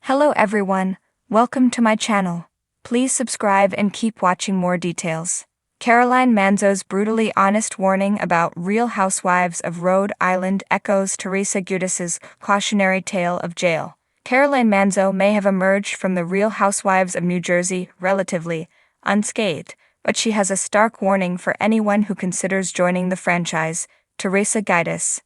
Hello everyone, welcome to my channel. Please subscribe and keep watching more details. Caroline Manzo's brutally honest warning about Real Housewives of Rhode Island echoes Teresa Giudice's cautionary tale of jail. Caroline Manzo may have emerged from the Real Housewives of New Jersey relatively unscathed, but she has a stark warning for anyone who considers joining the franchise. Teresa Giudice.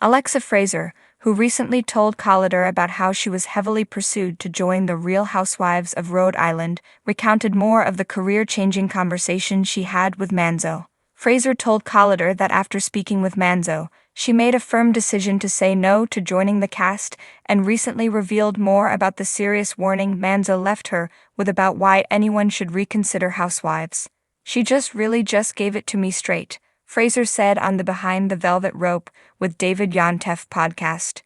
Alexa Fraser, who recently told Collider about how she was heavily pursued to join the Real Housewives of Rhode Island, recounted more of the career-changing conversation she had with Manzo. Fraser told Collider that after speaking with Manzo, she made a firm decision to say no to joining the cast and recently revealed more about the serious warning Manzo left her with about why anyone should reconsider Housewives. She really just gave it to me straight, Fraser said on the Behind the Velvet Rope with David Yontef podcast.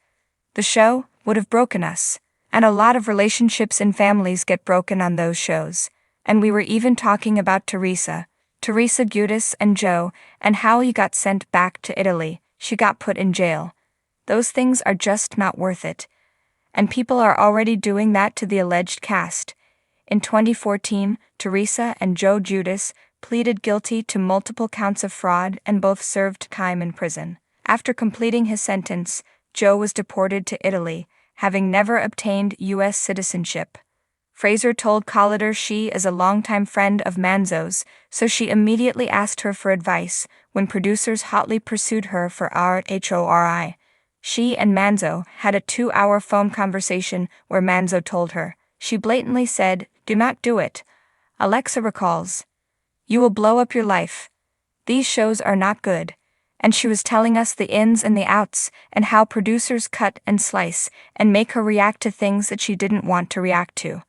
The show would have broken us, and a lot of relationships and families get broken on those shows. And we were even talking about Teresa Giudice and Joe, and how he got sent back to Italy. She got put in jail. Those things are just not worth it. And people are already doing that to the alleged cast. In 2014, Teresa and Joe Giudice pleaded guilty to multiple counts of fraud and both served time in prison. After completing his sentence, Joe was deported to Italy, having never obtained U.S. citizenship. Fraser told Collider she is a longtime friend of Manzo's, so she immediately asked her for advice when producers hotly pursued her for Rhode. She and Manzo had a 2-hour phone conversation where Manzo told her. She blatantly said, "Do not do it." Alexa recalls, "You will blow up your life. These shows are not good." And she was telling us the ins and the outs and how producers cut and slice and make her react to things that she didn't want to react to.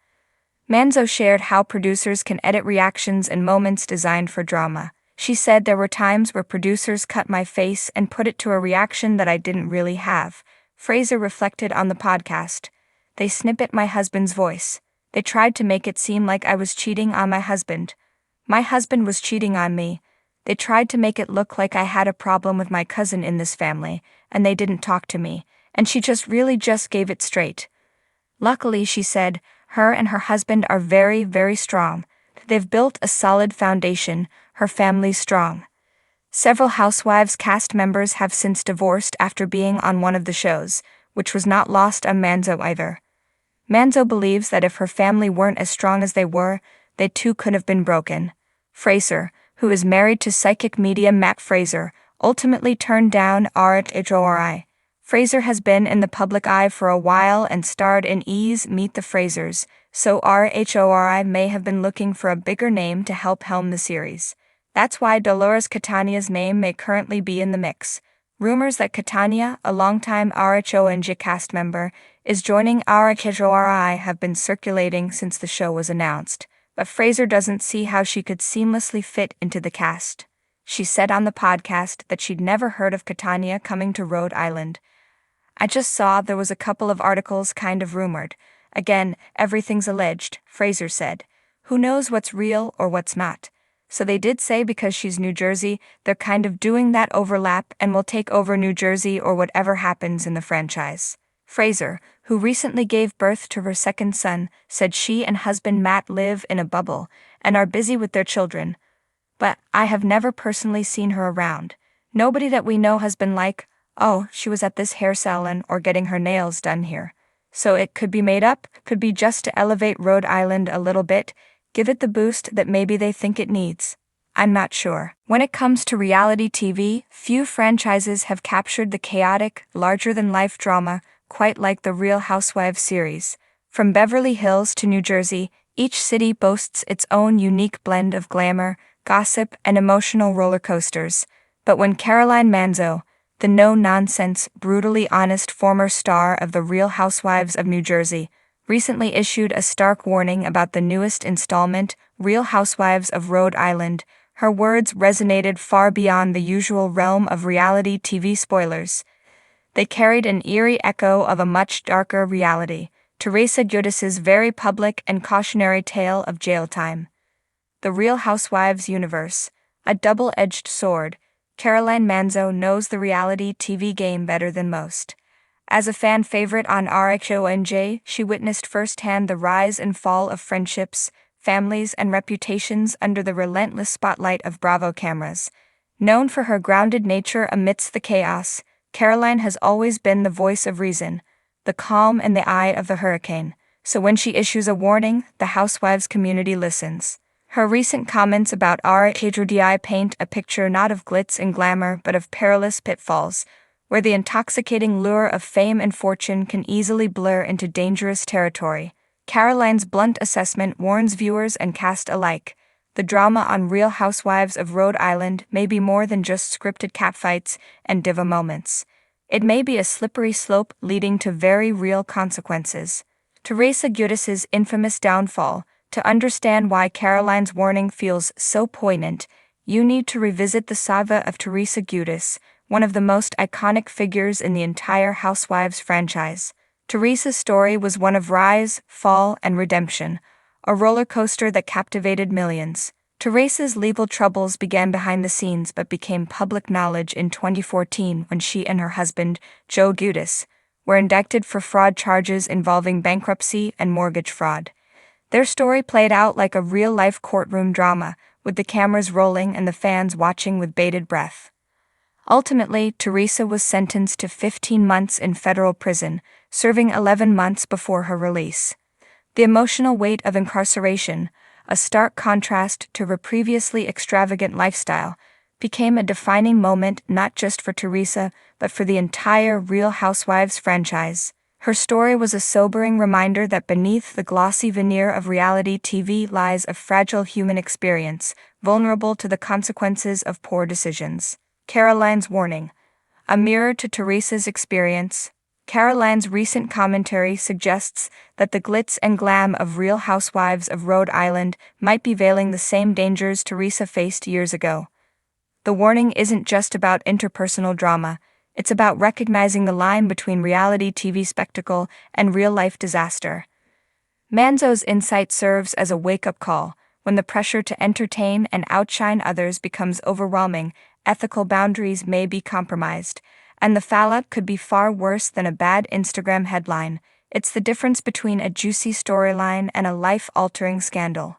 Manzo shared how producers can edit reactions and moments designed for drama. She said there were times where producers cut my face and put it to a reaction that I didn't really have. Fraser reflected on the podcast. "They snippet my husband's voice. They tried to make it seem like I was cheating on my husband. My husband was cheating on me. They tried to make it look like I had a problem with my cousin in this family, and they didn't talk to me, and she really just gave it straight." Luckily, she said, her and her husband are very, very strong. They've built a solid foundation, her family's strong. Several Housewives cast members have since divorced after being on one of the shows, which was not lost on Manzo either. Manzo believes that if her family weren't as strong as they were, they too could have been broken. Fraser, who is married to psychic medium Matt Fraser, ultimately turned down Rhode. Fraser has been in the public eye for a while and starred in E's Meet the Frasers, so Rhode may have been looking for a bigger name to help helm the series. That's why Dolores Catania's name may currently be in the mix. Rumors that Catania, a longtime Rhode cast member, is joining Rhode have been circulating since the show was announced. But Fraser doesn't see how she could seamlessly fit into the cast. She said on the podcast that she'd never heard of Catania coming to Rhode Island. "I just saw there was a couple of articles kind of rumored. Again, everything's alleged," Fraser said. "Who knows what's real or what's not? So they did say because she's New Jersey, they're kind of doing that overlap and will take over New Jersey or whatever happens in the franchise." Fraser, who recently gave birth to her second son, said she and husband Matt live in a bubble and are busy with their children. "But I have never personally seen her around. Nobody that we know has been like, 'Oh, she was at this hair salon or getting her nails done here.' So it could be made up, could be just to elevate Rhode Island a little bit, give it the boost that maybe they think it needs. I'm not sure." When it comes to reality TV, few franchises have captured the chaotic, larger-than-life drama quite like the Real Housewives series. From Beverly Hills to New Jersey, each city boasts its own unique blend of glamour, gossip, and emotional roller coasters. But when Caroline Manzo, the no-nonsense, brutally honest former star of the Real Housewives of New Jersey, recently issued a stark warning about the newest installment, Real Housewives of Rhode Island, her words resonated far beyond the usual realm of reality TV spoilers. They carried an eerie echo of a much darker reality, Teresa Giudice's very public and cautionary tale of jail time. The Real Housewives universe, a double-edged sword. Caroline Manzo knows the reality TV game better than most. As a fan favorite on Rhode, she witnessed firsthand the rise and fall of friendships, families, and reputations under the relentless spotlight of Bravo cameras. Known for her grounded nature amidst the chaos, Caroline has always been the voice of reason, the calm in the eye of the hurricane. So when she issues a warning, the Housewives community listens. Her recent comments about Rhode paint a picture not of glitz and glamour but of perilous pitfalls, where the intoxicating lure of fame and fortune can easily blur into dangerous territory. Caroline's blunt assessment warns viewers and cast alike. The drama on Real Housewives of Rhode Island may be more than just scripted catfights and diva moments. It may be a slippery slope leading to very real consequences. Teresa Giudice's infamous downfall. To understand why Caroline's warning feels so poignant, you need to revisit the saga of Teresa Giudice, one of the most iconic figures in the entire Housewives franchise. Teresa's story was one of rise, fall, and redemption, a roller coaster that captivated millions. Teresa's legal troubles began behind the scenes but became public knowledge in 2014 when she and her husband, Joe Giudice, were indicted for fraud charges involving bankruptcy and mortgage fraud. Their story played out like a real-life courtroom drama, with the cameras rolling and the fans watching with bated breath. Ultimately, Teresa was sentenced to 15 months in federal prison, serving 11 months before her release. The emotional weight of incarceration, a stark contrast to her previously extravagant lifestyle, became a defining moment not just for Teresa but for the entire Real Housewives franchise. Her story was a sobering reminder that beneath the glossy veneer of reality TV lies a fragile human experience, vulnerable to the consequences of poor decisions. Caroline's warning. A mirror to Teresa's experience, Caroline's recent commentary suggests that the glitz and glam of Real Housewives of Rhode Island might be veiling the same dangers Teresa faced years ago. The warning isn't just about interpersonal drama. It's about recognizing the line between reality TV spectacle and real-life disaster. Manzo's insight serves as a wake-up call. When the pressure to entertain and outshine others becomes overwhelming, ethical boundaries may be compromised, and the fallout could be far worse than a bad Instagram headline. It's the difference between a juicy storyline and a life-altering scandal.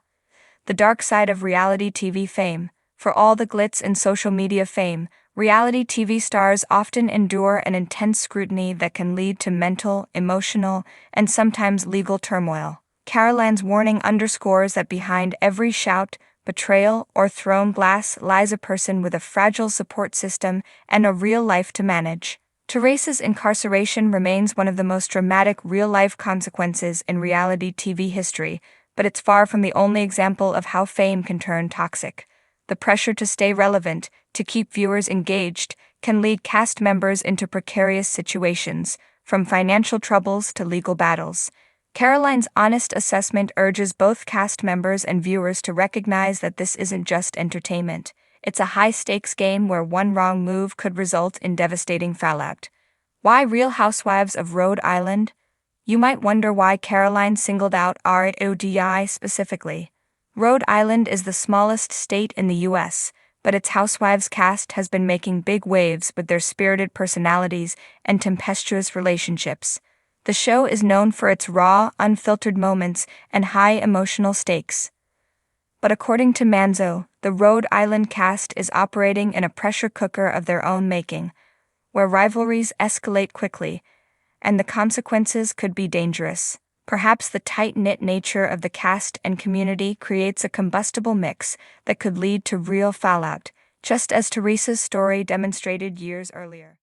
The dark side of reality TV fame. For all the glitz and social media fame, reality TV stars often endure an intense scrutiny that can lead to mental, emotional, and sometimes legal turmoil. Caroline's warning underscores that behind every shout, betrayal, or thrown glass lies a person with a fragile support system and a real life to manage. Teresa's incarceration remains one of the most dramatic real-life consequences in reality TV history, but it's far from the only example of how fame can turn toxic. The pressure to stay relevant, to keep viewers engaged, can lead cast members into precarious situations, from financial troubles to legal battles. Caroline's honest assessment urges both cast members and viewers to recognize that this isn't just entertainment. It's a high-stakes game where one wrong move could result in devastating fallout. Why Real Housewives of Rhode Island? You might wonder why Caroline singled out Rhode specifically. Rhode Island is the smallest state in the U.S., but its Housewives cast has been making big waves with their spirited personalities and tempestuous relationships. The show is known for its raw, unfiltered moments and high emotional stakes. But according to Manzo, the Rhode Island cast is operating in a pressure cooker of their own making, where rivalries escalate quickly, and the consequences could be dangerous. Perhaps the tight-knit nature of the cast and community creates a combustible mix that could lead to real fallout, just as Teresa's story demonstrated years earlier.